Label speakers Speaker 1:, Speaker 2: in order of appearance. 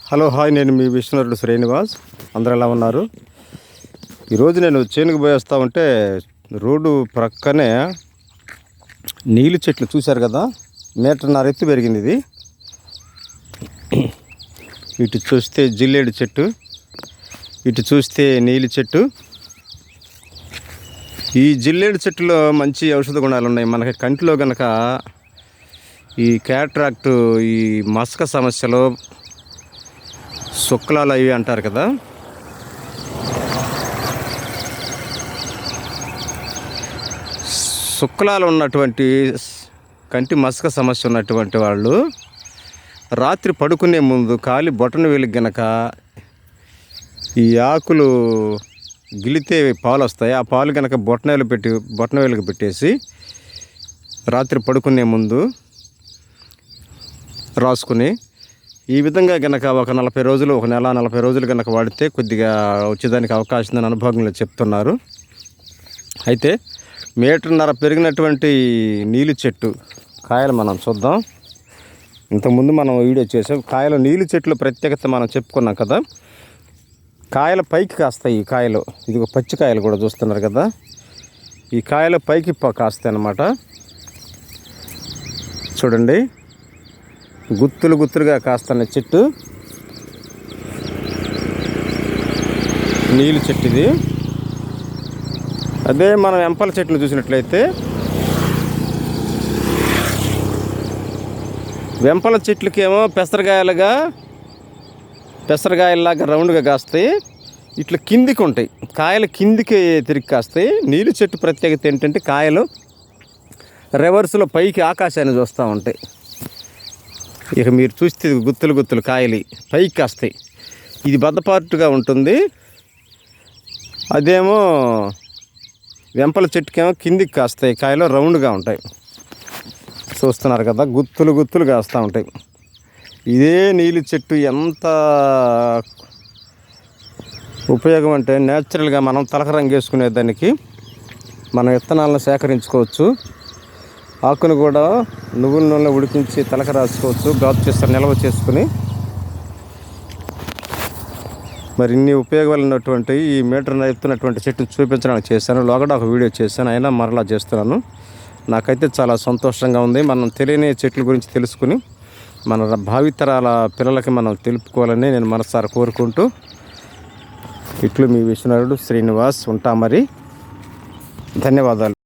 Speaker 1: Hello hi, నేను మీ విష్ణువరుడు శ్రీనివాస్. అందరూ ఎలా ఉన్నారు? ఈరోజు నేను చేనుకు పోయి వస్తూ ఉంటే రోడ్డు ప్రక్కనే నీళ్ళు చెట్లు చూశారు కదా, 1.5 మీటర్ ఎత్తు పెరిగింది ఇది. ఇటు చూస్తే జిల్లేడు చెట్టు, ఇటు చూస్తే నీలి చెట్టు. ఈ జిల్లేడు చెట్టులో మంచి ఔషధ గుణాలు ఉన్నాయి. మనకి కంటిలో కనుక ఈ క్యాట్రాక్ట్, ఈ మసక సమస్యలో, శుక్లాలు అవి అంటారు కదా, శుక్లాలు ఉన్నటువంటి కంటి మసక సమస్య ఉన్నటువంటి వాళ్ళు రాత్రి పడుకునే ముందు కాలి బొటన వేలికి గనక ఈ ఆకులు గిలితే పాలు వస్తాయి. ఆ పాలు కనుక బొటన వేలికి పెట్టేసి రాత్రి పడుకునే ముందు రాసుకుని, ఈ విధంగా కనుక ఒక 40 రోజులు, ఒక నెల 40 రోజులు కనుక వాడితే కొద్దిగా వచ్చేదానికి అవకాశం ఉందని అనుభవంలో చెప్తున్నారు. అయితే 1.5 మీటర్ పెరిగినటువంటి నీలి చెట్టు కాయలు మనం చూద్దాం. ఇంతకుముందు మనం వీడియో చేసాం. కాయలు నీలి చెట్లు ప్రత్యేకత మనం చెప్పుకున్నాం కదా. కాయల పైకి కాస్తాయి. ఈ కాయలు, ఇది పచ్చి కాయలు కూడా చూస్తున్నారు కదా, ఈ కాయలు పైకి కాస్తాయి అన్నమాట. చూడండి, గుత్తులుగా కాస్తున్న చెట్టు నీలి చెట్టు ఇది. అదే మనం వెంపల చెట్లు చూసినట్లయితే, వెంపల చెట్లకేమో పెసరకాయలాగా రౌండ్గా కాస్తాయి. ఇట్లా కిందికి ఉంటాయి కాయలు, కిందికి తిరిగి కాస్తాయి. నీలి చెట్టు ప్రత్యేకత ఏంటంటే కాయలు రివర్స్లో పైకి ఆకాశాన్ని చూస్తూ ఉంటాయి. ఇక మీరు చూస్తే గుత్తులు కాయలు పైకి కాస్తాయి. ఇది బద్దపాటుగా ఉంటుంది. అదేమో వెంపల చెట్టుకేమో కిందికి కాస్తాయి. కాయలు రౌండ్గా ఉంటాయి. చూస్తున్నారు కదా, గుత్తులు కాస్తూ ఉంటాయి. ఇదే నీలి చెట్టు ఎంత ఉపయోగం అంటే, న్యాచురల్గా మనం తలక రంగు వేసుకునే దానికి మనం విత్తనాలను సేకరించుకోవచ్చు. ఆకును కూడా నువ్వుల నూనెలో ఉడికించి తలక రాసుకోవచ్చు, గాజు చేస్తారు నిల్వ చేసుకుని. మరి ఇన్ని ఉపయోగాలు ఉన్నటువంటి ఈ 1.5 మీటర్ ఎత్తున్నటువంటి చెట్టును చూపించడానికి చేశాను. లోగడ ఒక వీడియో చేశాను, అయినా మరలా చేస్తున్నాను. నాకైతే చాలా సంతోషంగా ఉంది. మనం తెలియని చెట్ల గురించి తెలుసుకుని మన భావితరాల పిల్లలకి మనం తెలుపుకోవాలని నేను మనసారా కోరుకుంటూ, ఇట్లు మీ విష్ణువరుడు శ్రీనివాస్. ఉంటా మరి. ధన్యవాదాలు.